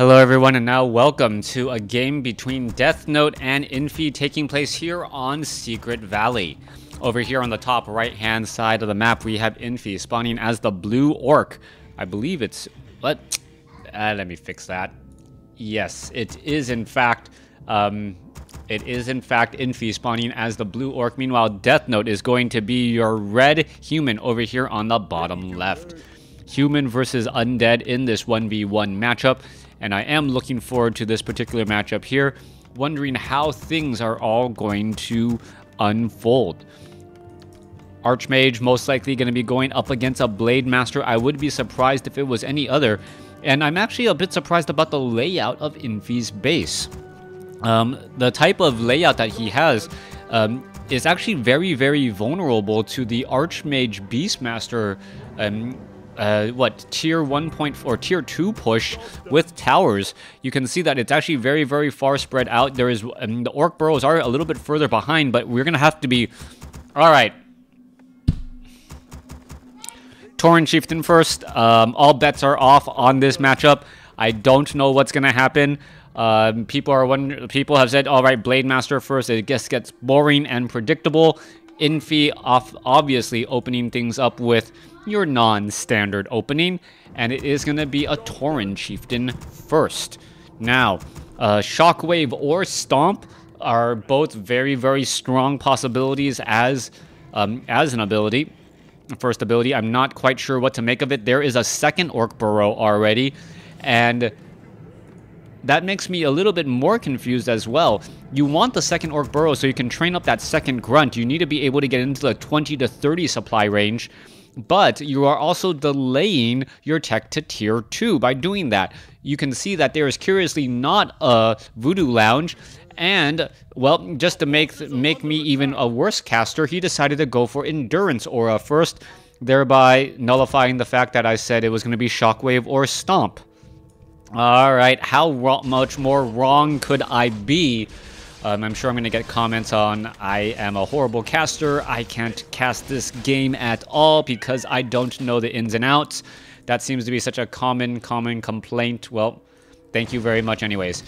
Hello everyone, and now welcome to a game between Deathnote and Infi taking place here on Secret Valley. Over here on the top right hand side of the map we have Infi spawning as the blue orc. I believe it's... what? Let me fix that. Yes, it is in fact Infi spawning as the blue orc. Meanwhile, Deathnote is going to be your red human over here on the bottom left. Human versus undead in this 1v1 matchup. And I am looking forward to this particular matchup here, wondering how things are all going to unfold. Archmage most likely going to be going up against a Blade Master. I would be surprised if it was any other. And I'm actually a bit surprised about the layout of Infi's base. The type of layout that he has is actually very, very vulnerable to the Archmage Beastmaster tier 1.4 or tier 2 push with towers. You can see that it's actually very, very far spread out. There is the orc burrows are a little bit further behind, but we're gonna have to be all right. Tauren Chieftain first. All bets are off on this matchup. I don't know what's gonna happen. People have said, all right, Blade Master first. It just gets boring and predictable. Infi obviously opening things up with your non-standard opening, and it is going to be a Tauren Chieftain first. Now, Shockwave or Stomp are both very, very strong possibilities as an ability. First ability, I'm not quite sure what to make of it. There is a second Orc Burrow already, and that makes me a little bit more confused as well. You want the second Orc Burrow so you can train up that second Grunt. You need to be able to get into the 20 to 30 supply range, but you are also delaying your tech to tier 2 by doing that. You can see that there is curiously not a Voodoo Lounge, and, well, just to make me even a worse caster, he decided to go for Endurance Aura first, thereby nullifying the fact that I said it was going to be Shockwave or Stomp. Alright, how much more wrong could I be? I'm sure I'm going to get comments on I am a horrible caster, I can't cast this game at all because I don't know the ins and outs. That seems to be such a common complaint. Well, thank you very much anyways.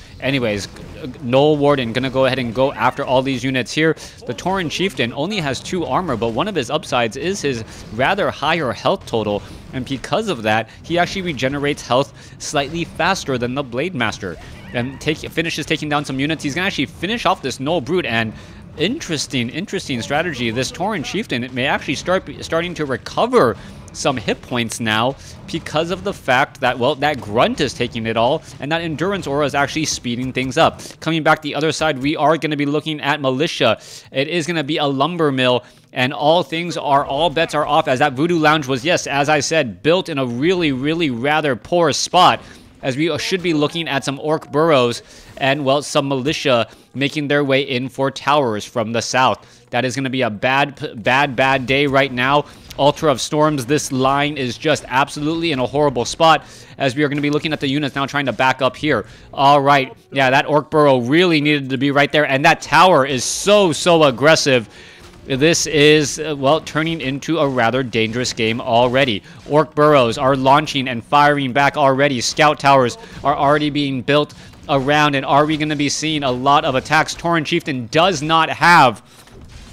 Null Warden gonna go ahead and go after all these units here. The Tauren Chieftain only has 2 armor, but one of his upsides is his rather higher health total. And because of that, he actually regenerates health slightly faster than the Blade Master. And finishes taking down some units. He's gonna actually finish off this Null Brute, and interesting strategy. This Tauren Chieftain, it may actually starting to recover some hit points now because of the fact that, well, that Grunt is taking it all, and that Endurance Aura is actually speeding things up. Coming back the other side, we are going to be looking at Militia. It is going to be a Lumber Mill, and all bets are off, as that Voodoo Lounge was, yes, as I said, built in a really, really rather poor spot, as we should be looking at some Orc Burrows and, well, some Militia making their way in for towers from the south. That is going to be a bad day right now. Ultra of Storms, this line is just absolutely in a horrible spot, as we are going to be looking at the units now trying to back up here. All right, yeah, that Orc Burrow really needed to be right there, and that tower is so aggressive. This is, well, turning into a rather dangerous game already. Orc Burrows are launching and firing back already. Scout towers are already being built around, and are we going to be seeing a lot of attacks? Tauren Chieftain does not have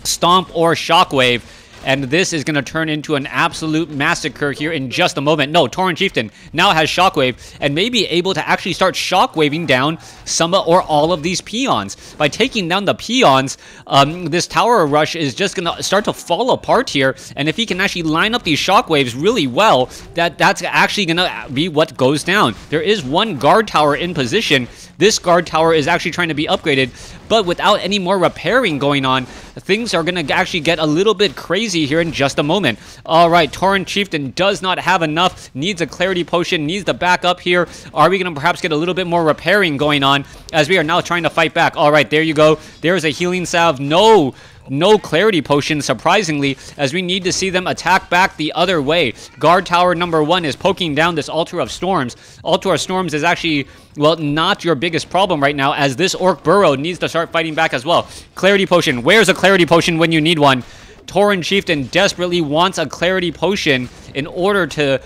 Stomp or Shockwave, and this is going to turn into an absolute massacre here in just a moment. No, Tauren Chieftain now has Shockwave and may be able to actually start shockwaving down some or all of these peons. By taking down the peons, this tower rush is just going to start to fall apart here, and if he can actually line up these shockwaves really well, that's actually going to be what goes down. There is one guard tower in position. This guard tower is actually trying to be upgraded, but without any more repairing going on, things are going to actually get a little bit crazy here in just a moment. All right, Tauren Chieftain does not have enough, needs a Clarity Potion, needs to back up here. Are we going to perhaps get a little bit more repairing going on as we are now trying to fight back? All right, there you go. There's a Healing Salve. No Clarity Potion, surprisingly, as we need to see them attack back the other way. Guard Tower number 1 is poking down this Altar of Storms. Altar of Storms is actually, well, not your biggest problem right now, as this Orc Burrow needs to start fighting back as well. Clarity Potion. Where's a Clarity Potion when you need one? Tauren Chieftain desperately wants a Clarity Potion in order to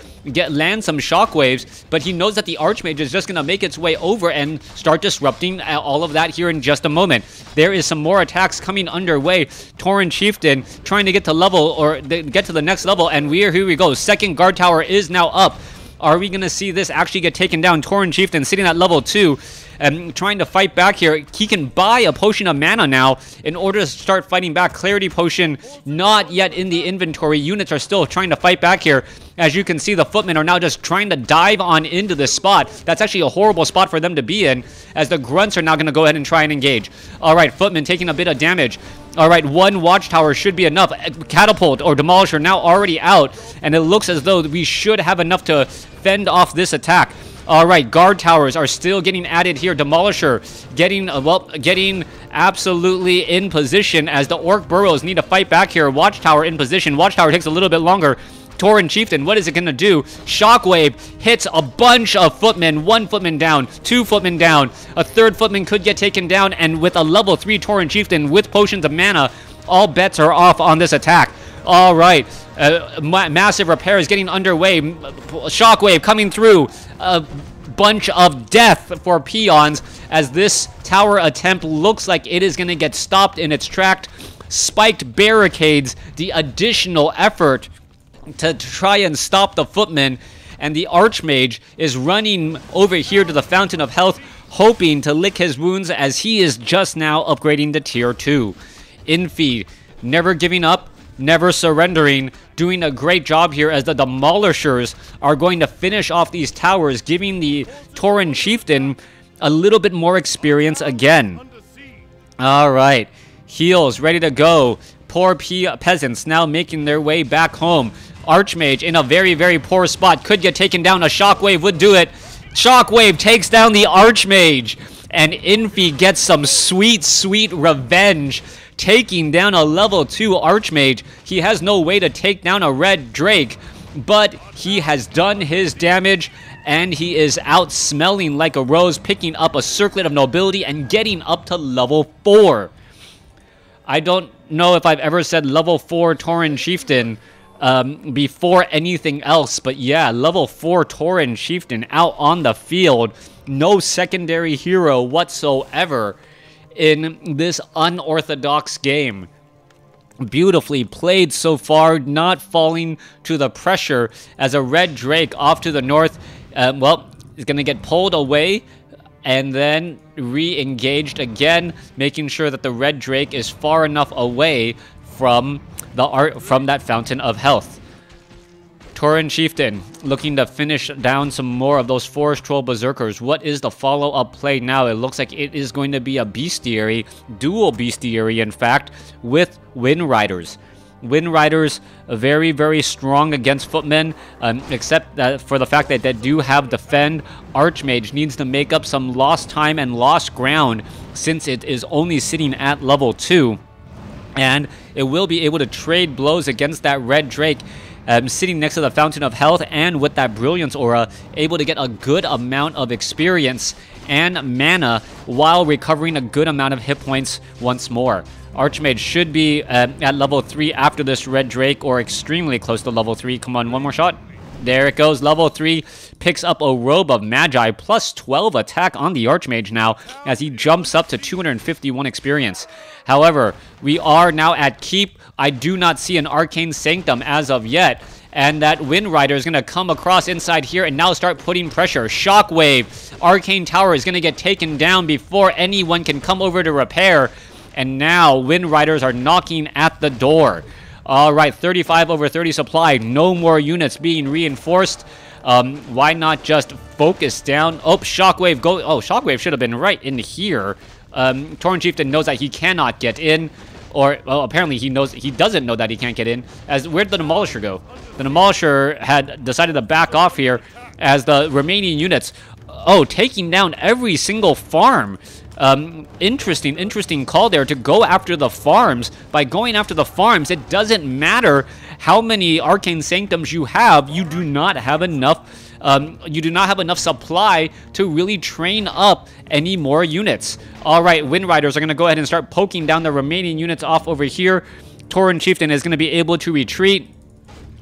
land some shockwaves, but he knows that the Archmage is just going to make its way over and start disrupting all of that here in just a moment. There is some more attacks coming underway. Tauren Chieftain trying to get to level, or get to the next level, and here we go. Second guard tower is now up. Are we going to see this actually get taken down? Tauren Chieftain sitting at level 2 and trying to fight back here. He can buy a potion of mana now in order to start fighting back. Clarity Potion not yet in the inventory. Units are still trying to fight back here. As you can see, the footmen are now just trying to dive on into this spot. That's actually a horrible spot for them to be in, as the grunts are now going to go ahead and try and engage. All right, footmen taking a bit of damage. All right, one watchtower should be enough. Catapult or Demolisher now already out, and it looks as though we should have enough to fend off this attack. All right, guard towers are still getting added here. Demolisher getting absolutely in position as the Orc Burrows need to fight back here. Watchtower in position. Watchtower takes a little bit longer. Tauren Chieftain, what is it going to do? Shockwave hits a bunch of footmen. One footman down, two footmen down. A third footman could get taken down, and with a level 3 Tauren Chieftain with potions of mana, all bets are off on this attack. All right, massive repairs getting underway. Shockwave coming through. A bunch of death for peons as this tower attempt looks like it is going to get stopped in its track. Spiked barricades, the additional effort to try and stop the footmen, and the Archmage is running over here to the Fountain of Health, hoping to lick his wounds as he is just now upgrading to tier 2. Infi, never giving up, never surrendering, doing a great job here as the Demolishers are going to finish off these towers, giving the Tauren Chieftain a little bit more experience again. All right, heals ready to go. Poor peasants now making their way back home. Archmage in a very, very poor spot. Could get taken down. A Shockwave would do it. Shockwave takes down the Archmage. And Infi gets some sweet, sweet revenge, taking down a level 2 Archmage. He has no way to take down a Red Drake, but he has done his damage, and he is out smelling like a rose, picking up a Circlet of Nobility and getting up to level 4. I don't know if I've ever said level 4 Tauren Chieftain before anything else, but yeah, level 4 Tauren Chieftain out on the field. No secondary hero whatsoever in this unorthodox game. Beautifully played so far, not falling to the pressure as a Red Drake off to the north, well, is going to get pulled away and then re-engaged again, making sure that the Red Drake is far enough away from that Fountain of Health. Tauren Chieftain looking to finish down some more of those Forest Troll Berserkers. What is the follow-up play now? It looks like it is going to be a Bestiary, dual Bestiary in fact, with Wind Riders. Wind Riders very, very strong against footmen, except that for the fact that they do have defend. Archmage needs to make up some lost time and lost ground since it is only sitting at level 2. And it will be able to trade blows against that Red Drake, sitting next to the Fountain of Health, and with that Brilliance Aura, able to get a good amount of experience and mana while recovering a good amount of hit points once more. Archmage should be at level 3 after this Red Drake, or extremely close to level 3. Come on, one more shot. There it goes, level 3, picks up a Robe of Magi, plus 12 attack on the Archmage now, as he jumps up to 251 experience. However, we are now at Keep. I do not see an Arcane Sanctum as of yet, and that Wind Rider is going to come across inside here and now start putting pressure. Shockwave, Arcane Tower is going to get taken down before anyone can come over to repair, and now Wind Riders are knocking at the door. All right, 35 over 30 supply. No more units being reinforced. Why not just focus down? Oh, Shockwave go. Oh, Shockwave should have been right in here. Tauren Chieftain knows that he cannot get in, or well, apparently he doesn't know that he can't get in. As where'd the Demolisher go? The Demolisher had decided to back off here, as the remaining units, taking down every single farm. Interesting call there to go after the farms. By going after the farms, it doesn't matter how many Arcane Sanctums you have. You do not have enough. You do not have enough supply to really train up any more units. All right, Wind Riders are going to go ahead and start poking down the remaining units off over here. Tauren Chieftain is going to be able to retreat.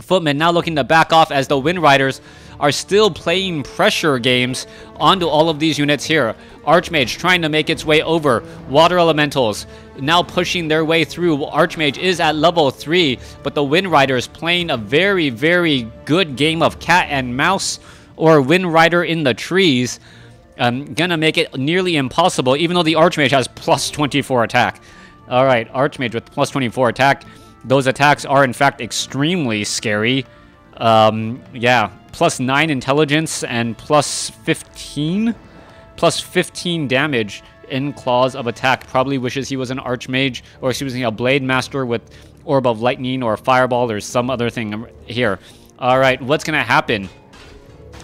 Footman now looking to back off as the Wind Riders are still playing pressure games onto all of these units here. Archmage trying to make its way over. Water Elementals now pushing their way through. Archmage is at level 3, but the Wind Riders playing a very, very good game of cat and mouse, or Wind Rider in the trees. Gonna make it nearly impossible, even though the Archmage has plus 24 attack. Alright, Archmage with plus 24 attack. Those attacks are in fact extremely scary. Yeah, plus 9 intelligence and plus 15 damage in claws of attack. Probably wishes he was an Archmage, or excuse me, a Blade Master with Orb of Lightning or Fireball or some other thing here. Alright, what's gonna happen?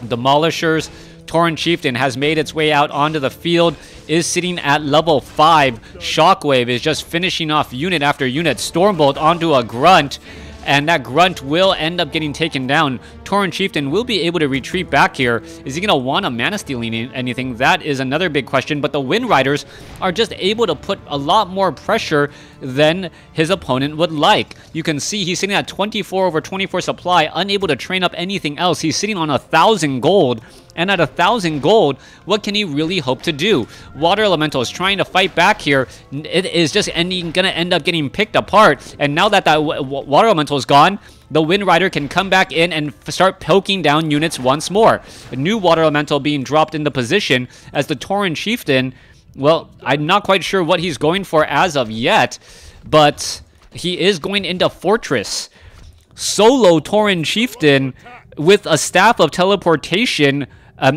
Demolishers. Tauren Chieftain has made its way out onto the field, is sitting at level 5. Shockwave is just finishing off unit after unit. Stormbolt onto a Grunt, and that Grunt will end up getting taken down. Tauren Chieftain will be able to retreat back here. Is he going to want a mana stealing anything? That is another big question, but the Wind Riders are just able to put a lot more pressure than his opponent would like. You can see he's sitting at 24 over 24 supply, unable to train up anything else. He's sitting on 1,000 gold, and at 1,000 gold, what can he really hope to do? Water Elemental is trying to fight back here. It is just going to end up getting picked apart, and now that that Water Elemental is gone, the Wind Rider can come back in and start poking down units once more. A new Water Elemental being dropped into position as the Tauren Chieftain, well, I'm not quite sure what he's going for as of yet, but he is going into Fortress. Solo Tauren Chieftain with a Staff of Teleportation.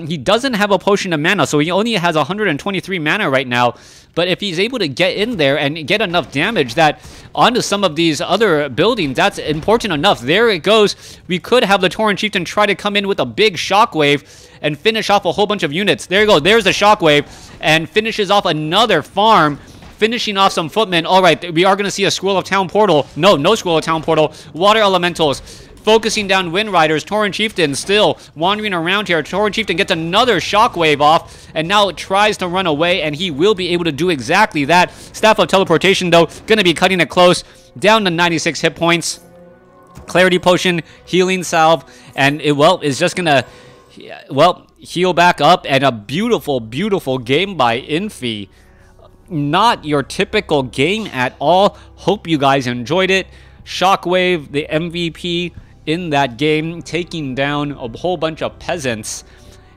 He doesn't have a Potion of Mana, so he only has 123 mana right now. But if he's able to get in there and get enough damage that onto some of these other buildings, that's important enough. There it goes. We could have the Tauren Chieftain try to come in with a big Shockwave and finish off a whole bunch of units. There you go. There's the Shockwave and finishes off another farm, finishing off some footmen. All right, we are going to see a Scroll of Town Portal. No Scroll of Town Portal. Water Elementals focusing down Wind Riders. Tauren Chieftain still wandering around here. Tauren Chieftain gets another Shockwave off, and now it tries to run away, and he will be able to do exactly that. Staff of Teleportation, though, going to be cutting it close. Down to 96 hit points. Clarity Potion, Healing Salve, and it, well, is just going to, well, heal back up. And a beautiful, beautiful game by Infi. Not your typical game at all. Hope you guys enjoyed it. Shockwave, the MVP in that game, taking down a whole bunch of peasants.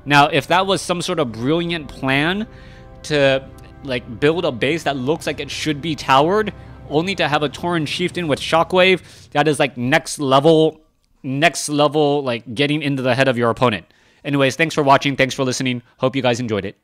Now, if that was some sort of brilliant plan to like build a base that looks like it should be towered, only to have a Tauren Chieftain with Shockwave, that is like next level, like getting into the head of your opponent. Anyways, thanks for watching. Thanks for listening. Hope you guys enjoyed it.